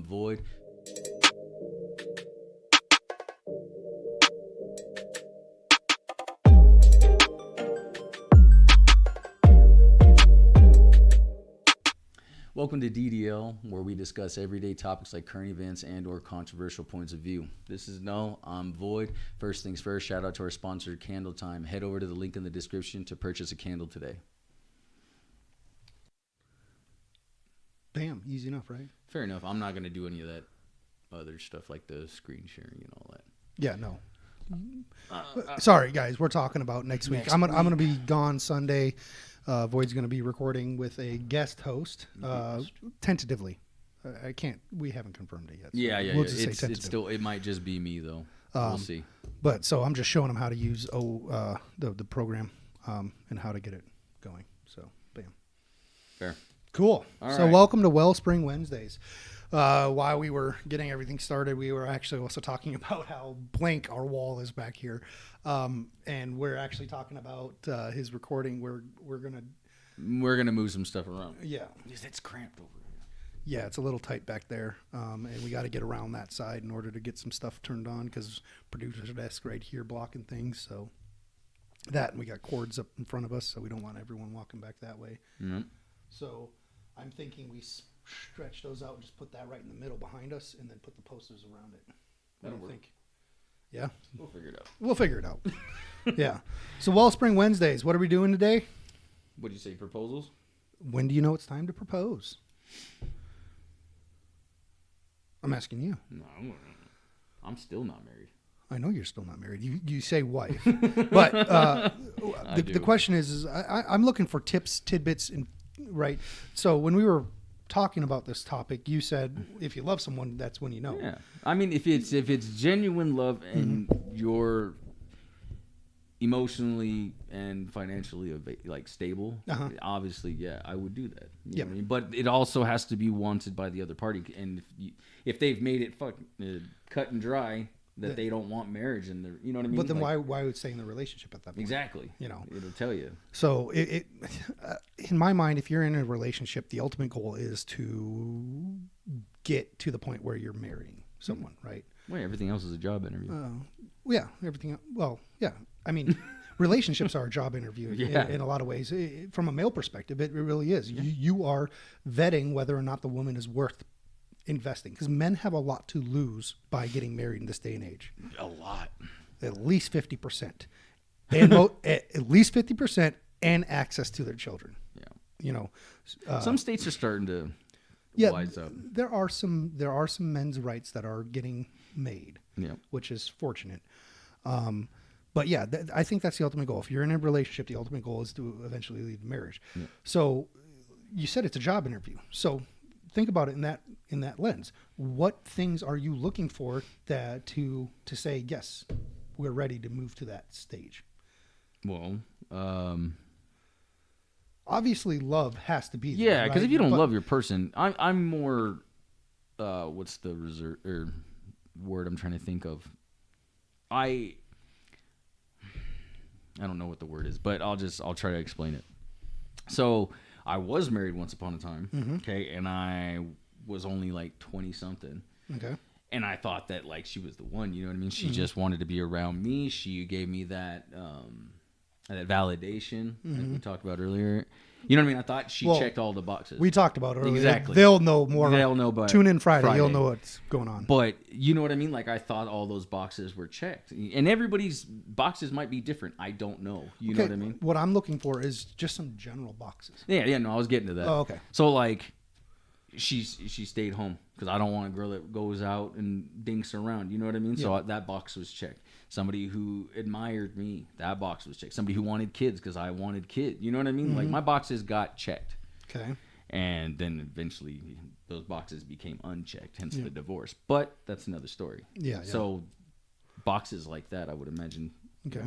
I'm void. Welcome to DDL, where we discuss everyday topics like current events and or controversial points of view. This is No, I'm Void. First things first, shout out to our sponsor, Candle Time. Head over to the link in the description to purchase a candle today. Bam, easy enough, right? Fair enough. I'm not going to do any of that other stuff like the screen sharing and all that. Yeah, no. Sorry, guys. We're talking about next week. I'm gonna be gone Sunday. Void's gonna be recording with a guest host, tentatively. I can't. We haven't confirmed it yet. So Yeah. We'll just say It's tentative. still. It might just be me though. We'll see. But so I'm just showing him how to use the program and how to get it going. So bam. Fair. Cool. All So right. welcome to Wellspring Wednesdays. While we were getting everything started, we were actually also talking about how blank our wall is back here. And we're actually talking about his recording. We're gonna move some stuff around. yeah. It's cramped over here. Yeah, it's a little tight back there. And we got to get around that side in order to get some stuff turned on because producer's desk right here blocking things. So that, and we got cords up in front of us, so we don't want everyone walking back that way. Mm-hmm. So I'm thinking we stretch those out and just put that right in the middle behind us and then put the posters around it. What do you think? Yeah? We'll figure it out. We'll figure it out. Yeah. So Wellspring Wednesdays, what are we doing today? What do you say, proposals? When do you know it's time to propose? I'm asking you. No, I'm still not married. I know you're still not married. You say wife. But the question is I'm looking for tips, tidbits, and right. So when we were talking about this topic, you said if you love someone, that's when you know. Yeah, I mean, if it's genuine love and you're emotionally and financially like stable, obviously, yeah, I would do that. You know what I mean? But it also has to be wanted by the other party, and if they've made it cut and dry that they don't want marriage in their, you know what I mean? But then why would stay in the relationship at that point? Exactly. You know, it'll tell you. So in my mind, if you're in a relationship, the ultimate goal is to get to the point where you're marrying someone, right? Well, everything else is a job interview. Yeah, everything. Well, yeah. I mean, relationships are a job interview in a lot of ways. From a male perspective, it really is. Yeah. You are vetting whether or not the woman is worth investing, because men have a lot to lose by getting married in this day and age. A lot. At least 50%. And at least 50% and access to their children. Yeah. You know, some states are starting to wise up. There are some men's rights that are getting made, which is fortunate. But yeah, I think that's the ultimate goal. If you're in a relationship, the ultimate goal is to eventually leave the marriage. Yeah. So you said it's a job interview. So think about it in that lens. What things are you looking for to say, yes, we're ready to move to that stage? Well, obviously love has to be there. Yeah, because right? if you don't love your person, I'm more, what's the word I'm trying to think of? I don't know what the word is, but I'll try to explain it. So I was married once upon a time, okay, and I was only like 20 something, okay, and I thought that like she was the one, you know what I mean? She just wanted to be around me. She gave me that that validation that we talked about earlier. You know what I mean? I thought she checked all the boxes. We talked about it earlier. Exactly. They'll know more. They'll know about Tune in Friday. You'll know what's going on. But you know what I mean? Like I thought all those boxes were checked. And everybody's boxes might be different. I don't know. You know what I mean? What I'm looking for is just some general boxes. Yeah, no, I was getting to that. Oh, okay. So like she stayed home because I don't want a girl that goes out and dinks around. You know what I mean? Yeah. So that box was checked. Somebody who admired me, that box was checked. Somebody who wanted kids because I wanted kids. You know what I mean? Like my boxes got checked. Okay. And then eventually those boxes became unchecked, hence the divorce. But that's another story. Yeah. So boxes like that, I would imagine. Okay.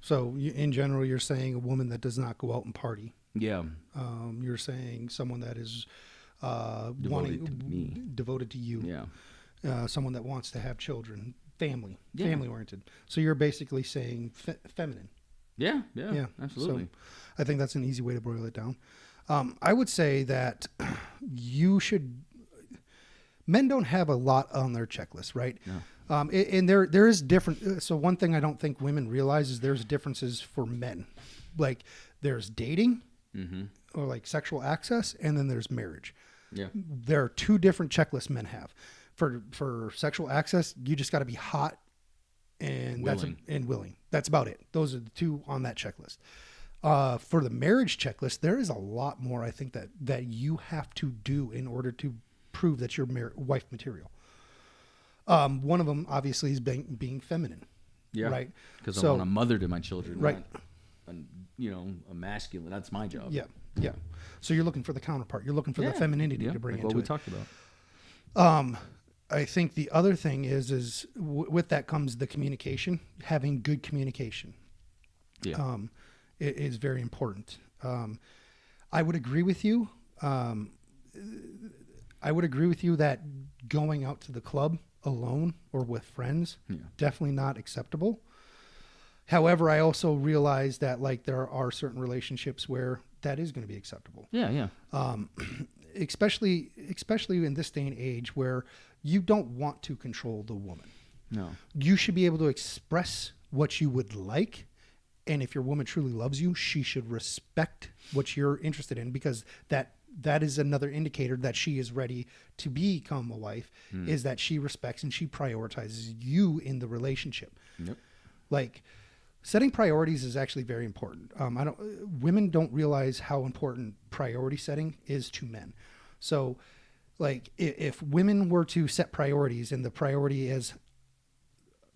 So in general, you're saying a woman that does not go out and party. Yeah. You're saying someone that is devoted to you. Yeah. Someone that wants to have children. Family oriented. So you're basically saying feminine. Yeah, absolutely. So I think that's an easy way to boil it down. I would say that you should, Men don't have a lot on their checklist, right? No. And there is different. So one thing I don't think women realize is there's differences for men. Like there's dating or like sexual access, and then there's marriage. Yeah. There are two different checklists men have. For sexual access, you just got to be hot and willing. That's about it. Those are the two on that checklist. For the marriage checklist, there is a lot more, I think, that you have to do in order to prove that you're wife material. One of them, obviously, is being feminine. Yeah. Right? Because I want a mother to my children. Right. Not, a masculine. That's my job. Yeah. Yeah. So you're looking for the counterpart. You're looking for the femininity to bring into what it. we talked about. I think the other thing is with that comes the communication, having good communication. Yeah. It is very important. I would agree with you. I would agree with you that going out to the club alone or with friends, definitely not acceptable. However, I also realize that like there are certain relationships where that is going to be acceptable. Yeah. Especially in this day and age where you don't want to control the woman. No. You should be able to express what you would like. And if your woman truly loves you, she should respect what you're interested in, because that is another indicator that she is ready to become a wife, is that she respects and she prioritizes you in the relationship. Yep. Like setting priorities is actually very important. Women don't realize how important priority setting is to men. So like if women were to set priorities and the priority is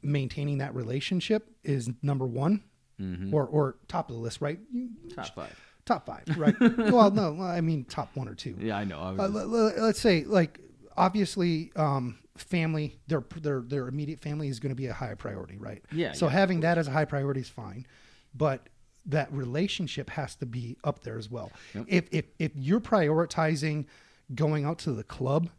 maintaining that relationship is number one, or top of the list, right? Top five, right? Well, no, I mean top one or two. Yeah, I know. Let's say like obviously family, their immediate family is going to be a high priority, right? Yeah. So having that as a high priority is fine, but that relationship has to be up there as well. Yep. If you're prioritizing going out to the club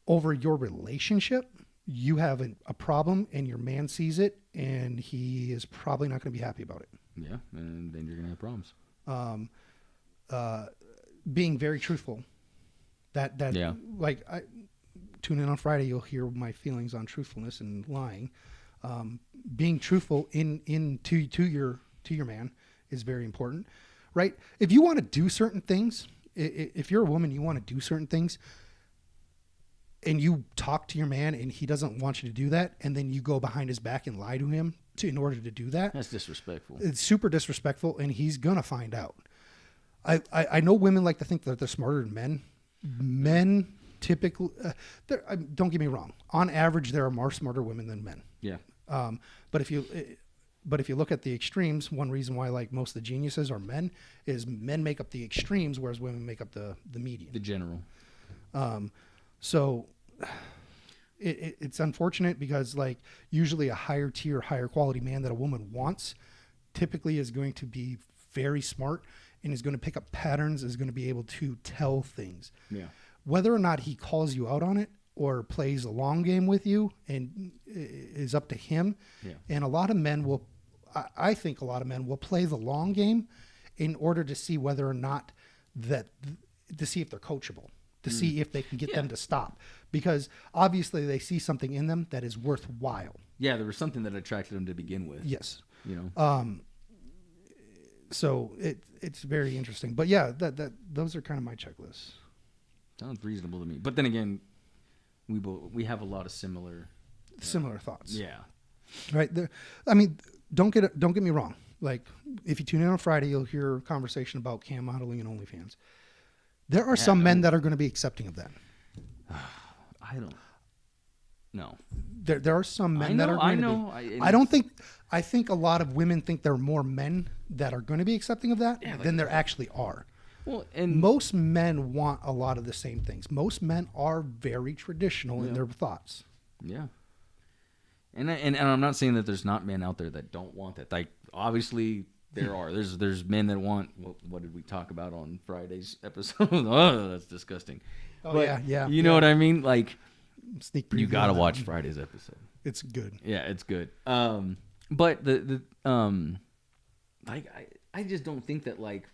over your relationship, you have a problem, and your man sees it, and he is probably not going to be happy about it. Yeah, and then you're going to have problems. Being very truthful. Like I tune in on Friday, you'll hear my feelings on truthfulness and lying. Being truthful to your man is very important, right? If you want to do certain things, if you're a woman, you want to do certain things, and you talk to your man and he doesn't want you to do that, and then you go behind his back and lie to him in order to do that. That's disrespectful. It's super disrespectful, and he's going to find out. I know women like to think that they're smarter than men. Men typically, don't get me wrong. On average, there are more smarter women than men. Yeah. But if you look at the extremes, one reason why like most of the geniuses are men is men make up the extremes, whereas women make up the median. The general. So it's unfortunate because like usually a higher tier, higher quality man that a woman wants typically is going to be very smart and is going to pick up patterns, is going to be able to tell things. Yeah. Whether or not he calls you out on it or plays a long game with you and is up to him. Yeah. And a lot of men I think a lot of men will play the long game in order to see whether or not to see if they're coachable, to see if they can get them to stop, because obviously they see something in them that is worthwhile. Yeah. There was something that attracted them to begin with. Yes. So it's very interesting, but yeah, those are kind of my checklists. Sounds reasonable to me. But then again, we have a lot of similar thoughts. Yeah. Right. I mean, don't get me wrong. Like if you tune in on Friday, you'll hear a conversation about cam modeling and OnlyFans. There are some men that are going to be accepting of that. I don't know. There are some men that are going to be. I think a lot of women think there are more men that are going to be accepting of that than there actually are. Well, and most men want a lot of the same things. Most men are very traditional in their thoughts. Yeah. And I'm not saying that there's not men out there that don't want that. Like obviously there are. There's men that want. What did we talk about on Friday's episode? Oh, that's disgusting. Oh, but yeah. You know what I mean? Like sneak preview. You gotta watch Friday's episode. It's good. Yeah, it's good. But I just don't think that like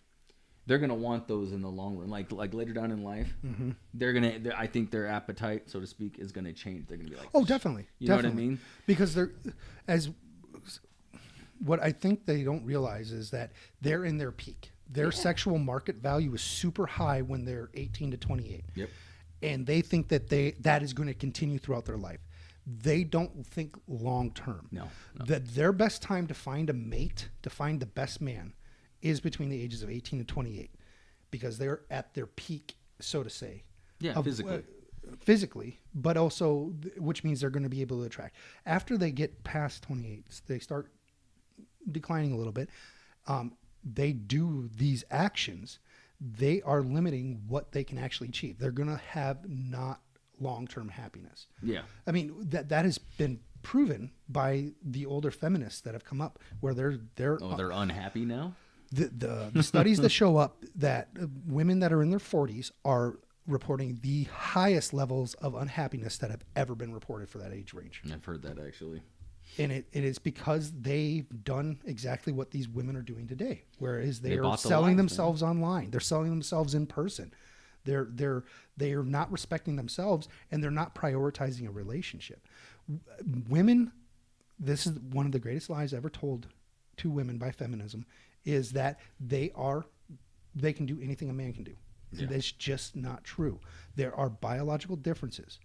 they're gonna want those in the long run. Like later down in life, I think their appetite, so to speak, is gonna change. They're gonna be like, oh, definitely, know what I mean? Because what I think they don't realize is that they're in their peak. Their sexual market value is super high when they're 18 to 28. Yep. And they think that is going to continue throughout their life. They don't think long term. No. That their best time to find a mate, to find the best man, is between the ages of 18 and 28, because they're at their peak, so to say. Yeah, physically, but also, which means they're going to be able to attract. After they get past 28, they start declining a little bit. They do these actions. They are limiting what they can actually achieve. They're going to have not long-term happiness. Yeah. I mean, that has been proven by the older feminists that have come up, where they're unhappy now. The studies that show up that women that are in their 40s are reporting the highest levels of unhappiness that have ever been reported for that age range. I've heard that, actually. And it is because they've done exactly what these women are doing today, whereas they are selling themselves online. They're selling themselves in person. They are not respecting themselves, and they're not prioritizing a relationship. Women, this is one of the greatest lies ever told to women by feminism, is that they can do anything a man can do. Yeah. That's just not true. There are biological differences.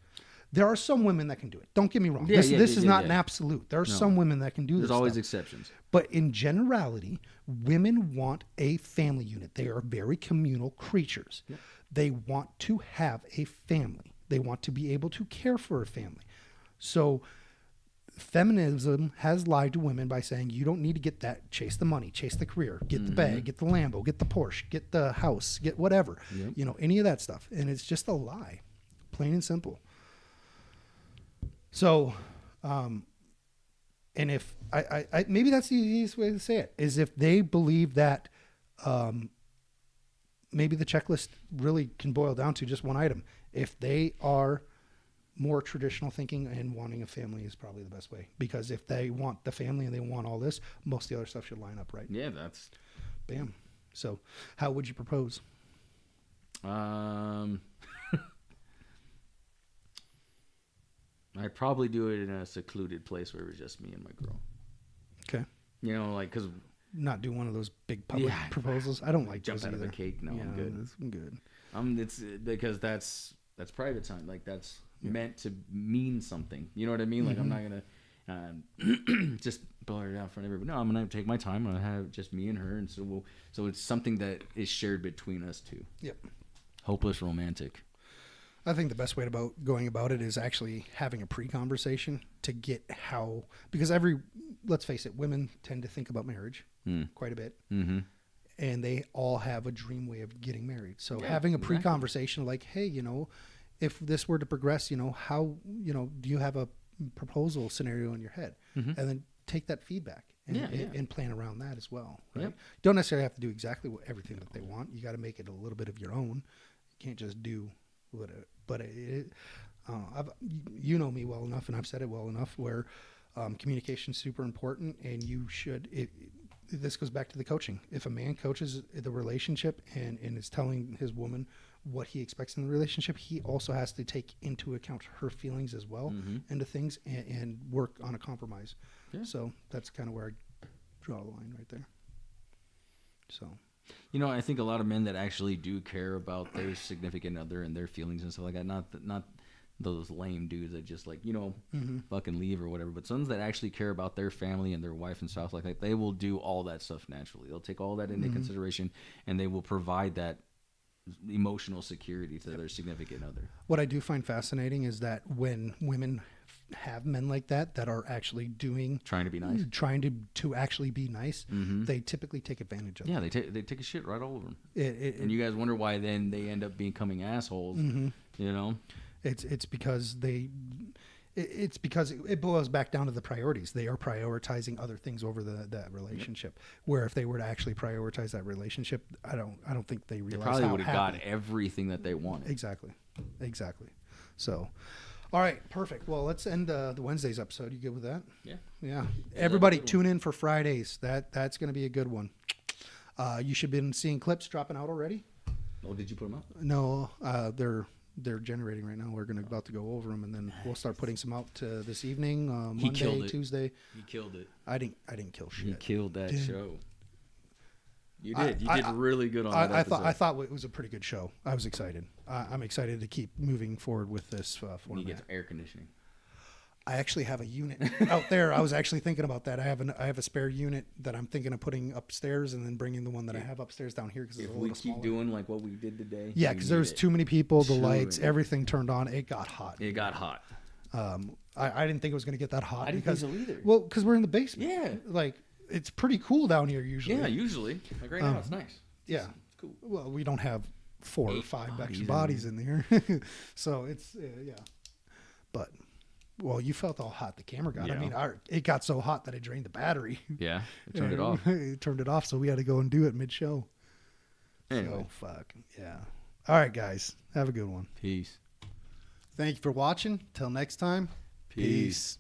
There are some women that can do it. Don't get me wrong. This is not an absolute. There are some women that can do this. There's always exceptions. But in generality, women want a family unit. They are very communal creatures. Yep. They want to have a family. They want to be able to care for a family. So feminism has lied to women by saying you don't need to get that. Chase the money, chase the career, get the bag, get the Lambo, get the Porsche, get the house, get whatever. Yep. Any of that stuff. And it's just a lie, plain and simple. So, and if I maybe that's the easiest way to say it, is if they believe that maybe the checklist really can boil down to just one item. If they are more traditional thinking and wanting a family is probably the best way, because if they want the family and they want all this, most of the other stuff should line up right. Yeah, that's bam. So how would you propose? I'd probably do it in a secluded place where it was just me and my girl. Okay. Because not do one of those big public proposals. I don't like jump out of the cake. No, I'm good. I'm good. It's because that's private time. Like that's meant to mean something. You know what I mean? Like I'm not gonna just blur it out in front of everybody. No, I'm gonna take my time. I'm gonna have just me and her, and so it's something that is shared between us two. Yep. Hopeless romantic. I think the best way going about it is actually having a pre-conversation to get how, because let's face it, women tend to think about marriage quite a bit. Mm-hmm. And they all have a dream way of getting married. So having a pre-conversation like, hey, if this were to progress, how, do you have a proposal scenario in your head? Mm-hmm. And then take that feedback and plan around that as well. Right? Yep. You don't necessarily have to do exactly everything that they want. You got to make it a little bit of your own. You can't just do but you know me well enough, and I've said it well enough, where communication is super important, and you should. This goes back to the coaching. If a man coaches the relationship and is telling his woman what he expects in the relationship, he also has to take into account her feelings as well into things and work on a compromise. Yeah. So that's kind of where I draw the line right there. So. I think a lot of men that actually do care about their significant other and their feelings and stuff like that, not those lame dudes that just fucking leave or whatever, but sons that actually care about their family and their wife and stuff like that, they will do all that stuff naturally. They'll take all that into consideration, and they will provide that emotional security to their significant other. What I do find fascinating is that when women have men like that are actually trying to be nice, to actually be nice, they typically take advantage of. Yeah, they take a shit right all over them. And you guys wonder why then they end up becoming assholes. It's because it boils back down to the priorities. They are prioritizing other things over that relationship. Yep. Where if they were to actually prioritize that relationship, I don't think they realize. They probably would have got everything that they wanted. Exactly. So, all right, perfect. Well, let's end the Wednesday's episode. You good with that? Yeah. Everybody tune in for Fridays. That's going to be a good one. You should have been seeing clips dropping out already. Oh, did you put them up? No, they're generating right now. We're about to go over them, and then we'll start putting some out this evening, Monday, Tuesday. He killed it. I didn't kill shit. He killed that show. You did. You did really good on that episode. I thought it was a pretty good show. I was excited. I'm excited to keep moving forward with this format. You get air conditioning. I actually have a unit out there. I was actually thinking about that. I have a spare unit that I'm thinking of putting upstairs, and then bringing the one that I have upstai's down here because it's a little smaller. If we keep doing like what we did today. Yeah, because there was too many people. The lights, everything turned on. It got hot. It got hot. I didn't think it was going to get that hot. I didn't think so either. Well, because we're in the basement. Yeah. Like, it's pretty cool down here usually. Yeah, usually. Like right now, it's nice. Yeah. It's cool. Well, we don't have 4 or 5 extra bodies in there. So it's, yeah. But, well, you felt all hot the camera got. Yeah. I mean, it got so hot that it drained the battery. Yeah. It turned it off. It turned it off, so we had to go and do it mid-show. Anyway. So, fuck. Yeah. All right, guys. Have a good one. Peace. Thank you for watching. Till next time. Peace.